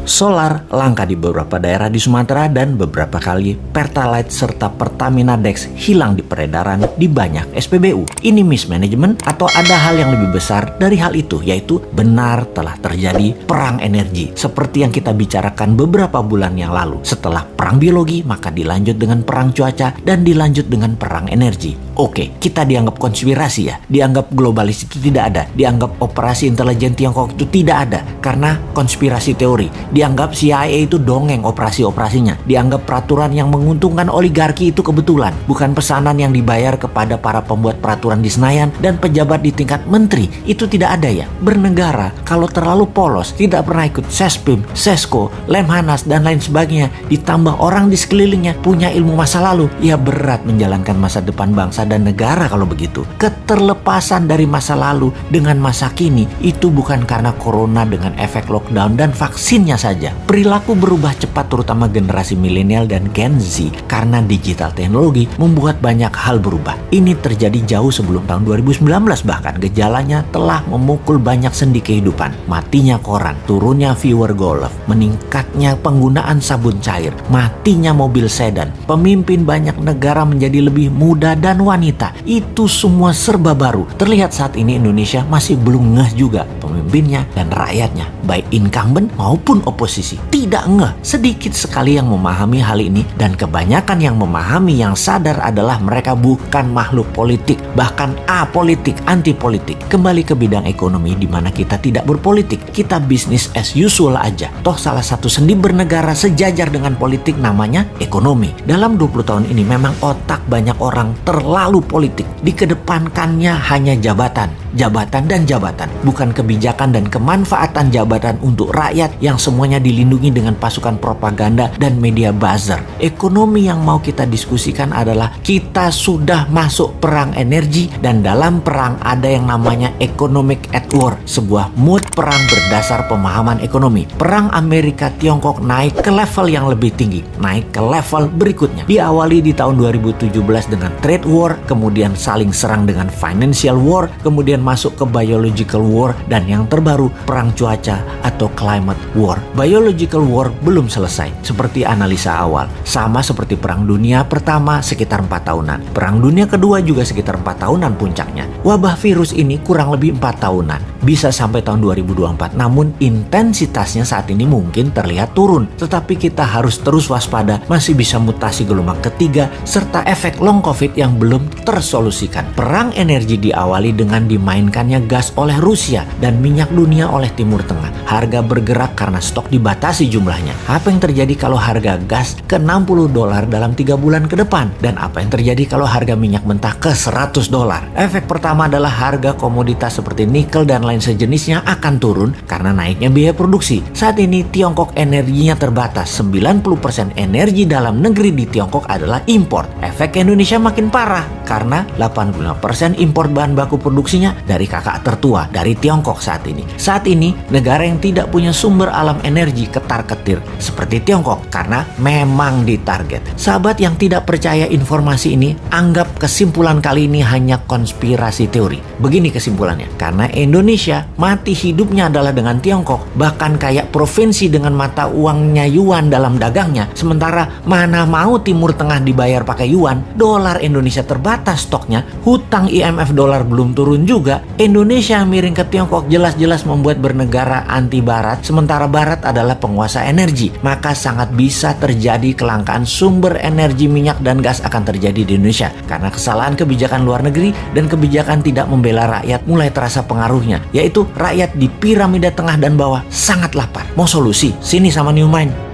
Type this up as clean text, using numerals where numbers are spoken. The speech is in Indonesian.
Solar langka di beberapa daerah di Sumatera dan beberapa kali Pertalite serta Pertamina Dex hilang di peredaran di banyak SPBU. Ini mismanagement atau ada hal yang lebih besar dari hal itu, yaitu benar telah terjadi perang energi seperti yang kita bicarakan beberapa bulan yang lalu. Setelah perang biologi, maka dilanjut dengan perang cuaca dan dilanjut dengan perang energi. Oke, kita dianggap konspirasi ya, dianggap globalis itu tidak ada, dianggap operasi intelijen Tiongkok itu tidak ada karena konspirasi teori, dianggap CIA itu dongeng operasi-operasinya, dianggap peraturan yang menguntungkan oligarki itu kebetulan, bukan pesanan yang dibayar kepada para pembuat peraturan di Senayan dan pejabat di tingkat menteri. Itu tidak ada ya. Bernegara kalau terlalu polos, tidak pernah ikut Sespim, Sesko, Lemhanas dan lain sebagainya, ditambah orang di sekelilingnya punya ilmu masa lalu, ya berat menjalankan masa depan bangsa dan negara kalau begitu. Keterlepasan dari masa lalu dengan masa kini itu bukan karena corona dengan efek lockdown dan vaksinnya saja. Perilaku berubah cepat terutama generasi milenial dan Gen Z karena digital teknologi membuat banyak hal berubah. Ini terjadi jauh sebelum tahun 2019, bahkan gejalanya telah memukul banyak sendi kehidupan. Matinya koran, turunnya viewer golf, meningkatnya penggunaan sabun cair, matinya mobil sedan, pemimpin banyak negara menjadi lebih muda dan wanita. Itu semua serba baru. Terlihat saat ini Indonesia masih belum ngeh juga pemimpinnya dan rakyatnya, baik incumbent maupun oposisi. Tidak ngeh. Sedikit sekali yang memahami hal ini dan kebanyakan yang memahami yang sadar adalah mereka bukan makhluk politik, bahkan apolitik, anti politik. Kembali ke bidang ekonomi di mana kita tidak berpolitik, kita bisnis as usual aja. Toh salah satu sendi bernegara sejajar dengan politik namanya ekonomi. Dalam 20 tahun ini memang otak banyak orang terlalu politik. Dikedepankannya hanya jabatan, jabatan dan jabatan, bukan kebijakan dan kemanfaatan jabatan untuk rakyat yang semuanya dilindungi dengan pasukan propaganda dan media buzzer. Ekonomi yang mau kita diskusikan adalah kita sudah masuk perang energi dan dalam perang ada yang namanya economic at war, sebuah mood perang berdasar pemahaman ekonomi. Perang Amerika Tiongkok naik ke level yang lebih tinggi, naik ke level berikutnya. Diawali di tahun 2017 dengan trade war, kemudian saling serang dengan financial war, kemudian masuk ke biological war, dan yang terbaru perang cuaca atau climate war. Biological war belum selesai seperti analisa awal, sama seperti perang dunia pertama sekitar 4 tahunan, perang dunia kedua juga sekitar 4 tahunan puncaknya. Wabah virus ini kurang lebih 4 tahunan, bisa sampai tahun 2024, namun intensitasnya saat ini mungkin terlihat turun, tetapi kita harus terus waspada, masih bisa mutasi gelombang ketiga serta efek long covid yang belum tersolusikan. Perang energi diawali dengan dimainkannya gas oleh Rusia dan minyak dunia oleh Timur Tengah. Harga bergerak karena stok dibatasi jumlahnya. Apa yang terjadi kalau harga gas ke $60 dalam 3 bulan ke depan? Dan apa yang terjadi kalau harga minyak mentah ke $100? Efek pertama adalah harga komoditas seperti nikel dan lain sejenisnya akan turun karena naiknya biaya produksi. Saat ini Tiongkok energinya terbatas. 90% energi dalam negeri di Tiongkok adalah impor. Efek Indonesia makin parah karena 85% impor bahan baku produksinya dari kakak tertua, dari Tiongkok saat ini. Saat ini negara yang tidak punya sumber alam energi ketar-ketir seperti Tiongkok karena memang ditarget. Sahabat yang tidak percaya informasi ini, anggap kesimpulan kali ini hanya konspirasi teori. Begini kesimpulannya, karena Indonesia mati hidupnya adalah dengan Tiongkok, bahkan kayak provinsi dengan mata uangnya yuan dalam dagangnya, sementara mana mau Timur Tengah dibayar pakai yuan, dolar Indonesia terbatas stoknya, hutang IMF dolar belum turun juga, Indonesia miring ke Tiongkok jelas-jelas membuat bernegara anti Barat, sementara Barat adalah penguasa energi, maka sangat bisa terjadi kelangkaan sumber energi minyak dan gas akan terjadi di Indonesia, karena kesalahan kebijakan luar negeri dan kebijakan tidak membela rakyat mulai terasa pengaruhnya, yaitu rakyat di piramida tengah dan bawah sangat lapar. Mau solusi? Sini sama New Mind.